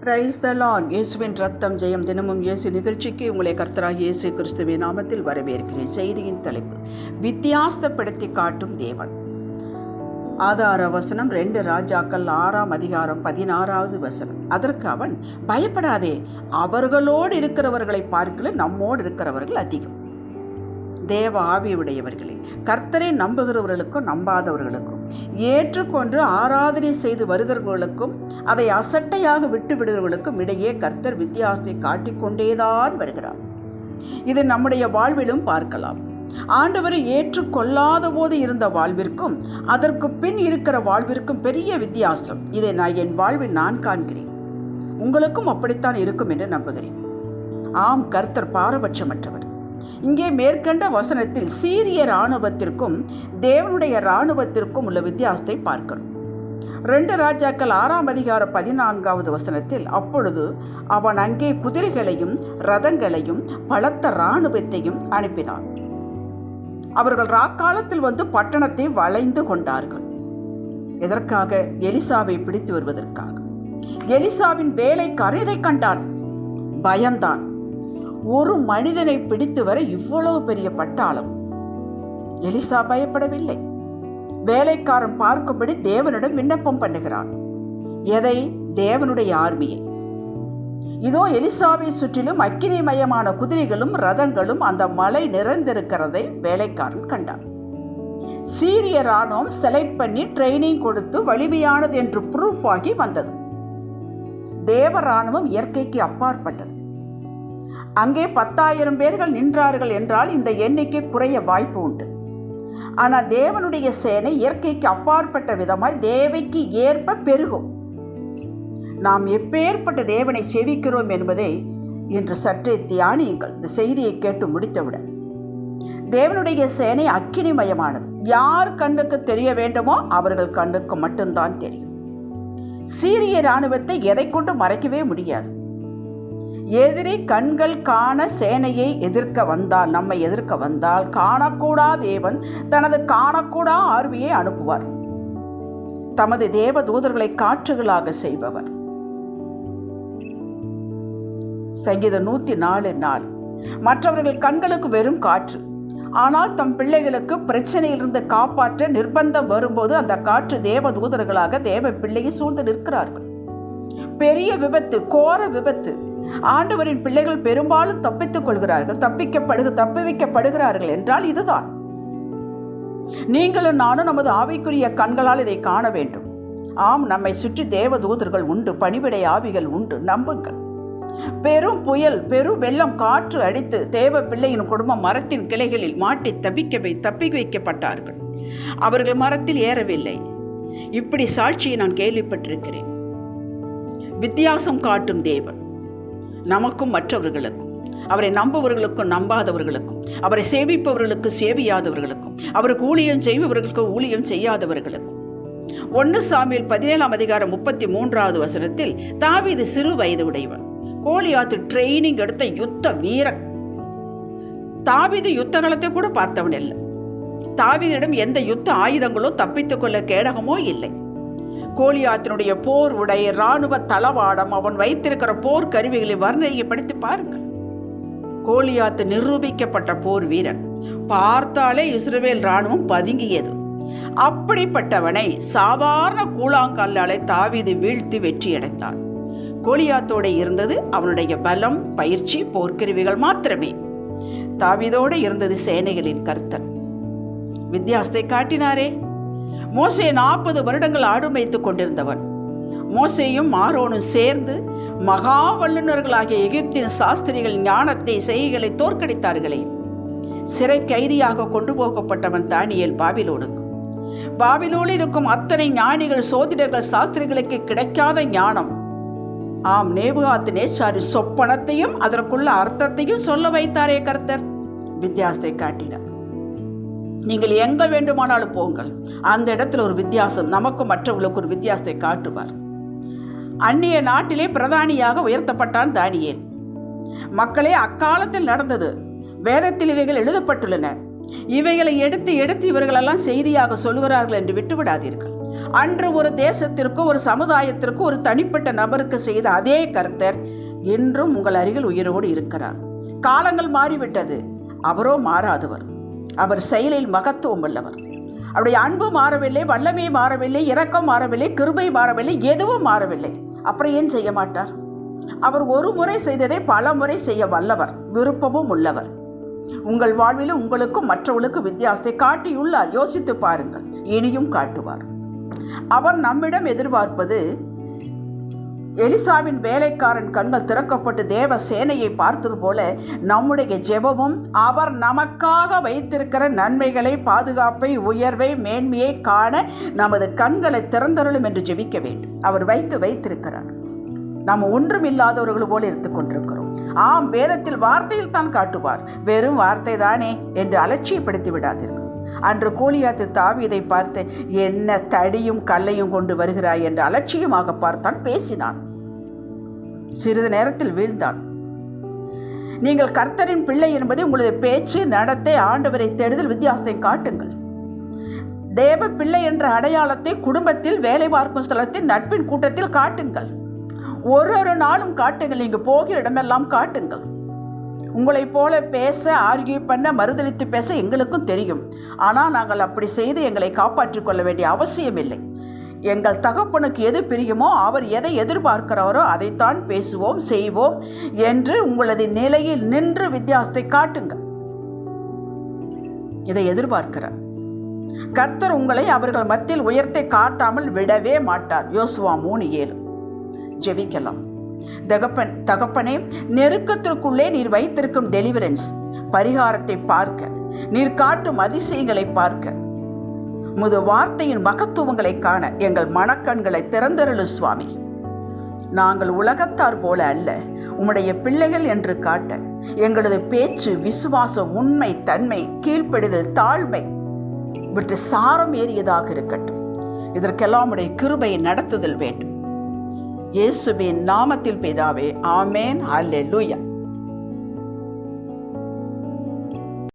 Praise the Lord. இயேசுவின் ரத்தம் ஜெயம். தினமும் இயேசு நிகழ்ச்சிக்கு உங்களை கர்த்தராகிய இயேசு கிறிஸ்துவின் நாமத்தில் வரவேற்கிறேன். செய்தியின் தலைப்பு, வித்தியாசப்படுத்தி காட்டும் தேவன். ஆதார வசனம் 2 ராஜாக்கள் 6ஆம் அதிகாரம் 16வது வசனம். அதற்கு அவன், பயப்படாதே, அவர்களோடு இருக்கிறவர்களை பார்க்கல நம்மோடு இருக்கிறவர்கள் அதிகம். தேவ ஆவியுடையவர்களே, கர்த்தரை நம்புகிறவர்களுக்கும் நம்பாதவர்களுக்கும், ஏற்றுக்கொண்டு ஆராதனை செய்து வருகிறவர்களுக்கும் அதை அசட்டையாக விட்டு விடுகிறவர்களுக்கும் இடையே கர்த்தர் வித்தியாசத்தை காட்டிக்கொண்டேதான் வருகிறார். இது நம்முடைய வாழ்விலும் பார்க்கலாம். ஆண்டவரை ஏற்றுக்கொள்ளாத போது இருந்த வாழ்விற்கும் அதற்கு பின் இருக்கிற வாழ்விற்கும் பெரிய வித்தியாசம். இதை என் வாழ்வில் நான் காண்கிறேன். உங்களுக்கும் அப்படித்தான் இருக்கும் என்று நம்புகிறேன். ஆம், கர்த்தர் பாரபட்சமற்றவர். இங்கே மேற்கண்ட வசனத்தில் சீரிய இராணுவத்திற்கும் தேவனுடைய இராணுவத்திற்கும் உள்ள வித்தியாசத்தை பார்க்கிறோம். 2 ராஜாக்கள் 6ஆம் அதிகாரம் 14வது வசனத்தில், அப்பொழுது அவன் அங்கே குதிரைகளையும் ரதங்களையும் பலத்த இராணுவத்தையும் அனுப்பினான். அவர்கள் ராக்காலத்தில் வந்து பட்டணத்தை வளைந்து கொண்டார்கள். எதற்காக? எலிசாவை பிடித்து வருவதற்காக. எலிசாவின் வேலைக்காரன் இதை கண்டான், பயந்தான். ஒரு மனிதனை பிடித்து வர இவ்வளவு பெரிய பட்டாளம். எலிசா பயப்படவில்லை. வேலைக்காரன் பார்க்கும்படி தேவனிடம் விண்ணப்பம் பண்ணுகிறான். எதை? தேவனுடைய ஆர்மியை. இதோ எலிசாவை சுற்றிலும் அக்கினிமயமான குதிரைகளும் ரதங்களும் அந்த மலை நிறைந்திருக்கிறதை வேலைக்காரன் கண்டான். சீரிய இராணுவம் செலக்ட் பண்ணி ட்ரைனிங் கொடுத்து வலிமையானது என்று ப்ரூஃப் ஆகி வந்தது. தேவ இராணுவம் இயற்கைக்கு அப்பாற்பட்டது. அங்கே 10,000 பேர்கள் நின்றார்கள் என்றால் இந்த எண்ணிக்கை குறைய வாய்ப்பு உண்டு. ஆனால் தேவனுடைய சேனை இயற்கைக்கு அப்பாற்பட்ட விதமாய் தேவைக்கு ஏற்ப பெருகும். நாம் எப்பேற்பட்ட தேவனை சேவிக்கிறோம் என்பதை இன்று சற்றே தியானியுங்கள். இந்த செய்தியை கேட்டு முடித்தவுடன், தேவனுடைய சேனை அக்கினிமயமானது. யார் கண்ணுக்கு தெரிய வேண்டுமோ அவர்கள் கண்ணுக்கு மட்டும்தான் தெரியும். சீரிய இராணுவத்தை எதை கொண்டு மறைக்கவே முடியாது. எதிரி கண்கள் காண சேனையை எதிர்க்க வந்தால், நம்மை எதிர்க்க வந்தால், காணக்கூடா தேவன் தனது காணக்கூடா ஆர்மியை அனுப்புவார். தமது தேவ தூதர்களை காற்றுகளாக செய்பவர். சங்கீதம் 104:4. மற்றவர்கள் கண்களுக்கு வெறும் காற்று, ஆனால் தம் பிள்ளைகளுக்கு பிரச்சனையிலிருந்து காப்பாற்ற நிர்பந்தம் வரும்போது அந்த காற்று தேவ தூதர்களாக தேவ பிள்ளையை சூழ்ந்து நிற்கிறார்கள். பெரிய விபத்து, கோர விபத்து, ஆண்டவரின் பிள்ளைகள் பெரும்பாலும் தப்பித்துக் கொள்கிறார்கள், தப்பி வைக்கப்படுகிறார்கள் என்றால் இதுதான். நீங்களும் நானும் நமது ஆவிக்குரிய கண்களால் இதை காண வேண்டும். ஆம், நம்மை சுற்றி தேவ தூதர்கள் உண்டு, பணிவிடை ஆவிகள் உண்டு, நம்புங்கள். பெரும் புயல், பெரும் வெள்ளம், காற்று அடித்து தேவ பிள்ளையின் குடும்பம் மரத்தின் கிளைகளில் மாட்டி தப்பி வைக்கப்பட்டார்கள். அவர்கள் மரத்தில் ஏறவில்லை. இப்படி சாட்சியை நான் கேள்விப்பட்டிருக்கிறேன். வித்தியாசம் காட்டும் தேவன் நமக்கும் மற்றவர்களுக்கும், அவரை நம்புவர்களுக்கும் நம்பாதவர்களுக்கும், அவரை சேவிப்பவர்களுக்கு சேவியாதவர்களுக்கும், அவருக்கு ஊழியம் செய்பவர்களுக்கு ஊழியம் செய்யாதவர்களுக்கும். 1 சாமுவேல் 17ஆம் அதிகாரம் 33வது வசனத்தில், தாவீது சிறு வயது உடையவன், கோலியாத்து ட்ரைனிங் எடுத்த யுத்த வீரன். தாவீது யுத்த காலத்தை கூட பார்த்தவன் இல்லை. தாவீதிடம் எந்த யுத்த ஆயுதங்களோ தப்பித்துக் கொள்ள கேடகமோ இல்லை. கோலியாத்தினுடைய போர் உடை, இராணுவ தளவாடம், அவன் வைத்திருக்கிற போர் கருவிகளை வர்ணனைப்படுத்தி பாருங்கள். கோலியாத்து நிரூபிக்கப்பட்ட போர் வீரன். பார்த்தாலே இஸ்ரவேல் இராணுவம் பதுங்கியது. அப்படிப்பட்டவனை சாதாரண கூழாங்கல்லாலை தாவீது வீழ்த்தி வெற்றியடைந்தான். கோலியாத்தோடு இருந்தது அவனுடைய பலம், பயிற்சி, போர்க்கருவிகள் மாத்திரமே. தாவீதோடு இருந்தது சேனைகளின் கர்த்தர். வித்தியாசத்தை காட்டினாரே. மோசே 40 வருடங்கள் ஆடு மேய்த்து கொண்டிருந்தவன். மோசேயும் ஆரோனும் சேர்ந்து மகா வல்லுநர்களாகிய எகிப்தின் சாஸ்திரிகள் ஞானத்தை, செய்கைகளை தோற்கடித்தார்களே. சிறை கைதியாக கொண்டு போகப்பட்டவன் தானியேல் பாபிலோனுக்கு. பாபிலோனில் இருக்கும் அத்தனை ஞானிகள், சோதிடர்கள், சாஸ்திரிகளுக்கு கிடைக்காத ஞானம். ஆம், நேபுகாத்நேச்சார் சொப்பனத்தையும் அதற்குள்ள அர்த்தத்தையும் சொல்ல வைத்தாரே கர்த்தர். வித்தியாசத்தை காட்டினார். நீங்கள் எங்க வேண்டுமானாலும் போங்கள், அந்த இடத்துல ஒரு வித்தியாசம், நமக்கும் மற்றவர்களுக்கு ஒரு வித்தியாசத்தை காட்டுவார். அந்நிய நாட்டிலே பிரதானியாக உயர்த்தப்பட்டான் தானியேல். மக்களே, அக்காலத்தில் நடந்தது. வேதத்தில் இவைகள் எழுதப்பட்டுள்ளன. இவைகளை எடுத்து இவர்களெல்லாம் செய்தியாக சொல்கிறார்கள் என்று விட்டுவிடாதீர்கள். அன்று ஒரு தேசத்திற்கு, ஒரு சமுதாயத்திற்கு, ஒரு தனிப்பட்ட நபருக்கு செய்த அதே கர்த்தர் இன்றும் உங்கள் அருகில் உயிரோடு இருக்கிறார். காலங்கள் மாறிவிட்டது, அவரோ மாறாதவர். அவர் செயலில் மகத்துவம் உள்ளவர். அவருடைய அன்பு மாறவில்லை, வல்லமை மாறவில்லை, இரக்கம் மாறவில்லை, கிருபை மாறவில்லை, எதுவும் மாறவில்லை. அப்புறம் ஏன் செய்ய மாட்டார்? அவர் ஒரு முறை செய்ததை பல முறை செய்ய வல்லவர், விருப்பமும் உள்ளவர். உங்கள் வாழ்விலும் உங்களுக்கும் மற்றவர்களுக்கும் வித்தியாசத்தை காட்டியுள்ளார். யோசித்து பாருங்கள், இனியும் காட்டுவார். அவர் நம்மிடம் எதிர்பார்ப்பது, எலிசாவின் வேலைக்காரன் கண்கள் திறக்கப்பட்டு தேவ சேனையை பார்த்தது போல நம்முடைய ஜெபமும் அவர் நமக்காக வைத்திருக்கிற நன்மைகளை, பாதுகாப்பை, உயர்வை, மேன்மையை காண நமது கண்களை திறந்தருளும் என்று ஜெபிக்க வேண்டும். அவர் வைத்திருக்கிறார். நாம் ஒன்றும் இல்லாதவர்கள் போல எடுத்துக் கொண்டிருக்கிறோம். ஆம், வேதத்தில் வார்த்தையில் தான் காட்டுவார். வெறும் வார்த்தை தானே என்று அலட்சியப்படுத்தி விடாதீர்கள். அன்று கோலியாத்து தாவீதை பார்த்து, என்ன தடியும் கல்லையும் கொண்டு வருகிறாய் என்று அலட்சியமாக பார்த்தான், பேசினான். சிறிது நேரத்தில் வீழ்ந்தான். நீங்கள் கர்த்தரின் பிள்ளை என்பதை உங்களுடைய பேச்சு, நடத்தை, ஆண்டவரை தேடுதல் வித்தியாசத்தை காட்டுங்கள். தேவ பிள்ளை என்ற அடையாளத்தை குடும்பத்தில், வேலை பார்க்கும் ஸ்தலத்தில், நட்பின் கூட்டத்தில் காட்டுங்கள். ஒரு நாளும் காட்டுங்கள். இங்கு போகிற இடமெல்லாம் காட்டுங்கள். உங்களைப் போல பேச, ஆர்கியூ பண்ண, மறுதளித்து பேச எங்களுக்கும் தெரியும். ஆனால் நாங்கள் அப்படி செய்து எங்களை காப்பாற்றிக் கொள்ள வேண்டிய அவசியம் இல்லை. எங்கள் தகப்பனுக்கு எது பிரியுமோ, அவர் எதை எதிர்பார்க்கிறாரோ அதைத்தான் பேசுவோம், செய்வோம் என்று உங்களது நிலையில் நின்று வித்தியாசத்தை காட்டுங்கள். இதை எதிர்பார்க்கிறார் கர்த்தர். உங்களை அவர்கள் மத்தியில் உயர்த்தை காட்டாமல் விடவே மாட்டார். யோசுவா 3:7. ஜெபிக்கலாம். தகப்பனே, நெருக்கத்திற்குள்ளே நீர் வைத்திருக்கும் டெலிவரன்ஸ், பரிகாரத்தை பார்க்க, நீர் காட்டும் அதிசயங்களை பார்க்க, முது வார்த்தையின் மகத்துவங்களை காண எங்கள் மனக்கண்களை திறந்தருளு சுவாமி. நாங்கள் உலகத்தார் போல அல்ல, உம்முடைய பிள்ளைகள் என்று காட்ட எங்களது பேச்சு, விசுவாசம், உண்மை, தன்மை, கீழ்ப்படிதல், தாழ்மை இவற்றை சாரம் ஏறியதாக இருக்கட்டும். இதற்கெல்லாம் உடைய கிருபையை நடத்துதல் வேண்டும். இயேசுவின் நாமத்தில் பிதாவே, ஆமேன். அல்லேலூயா.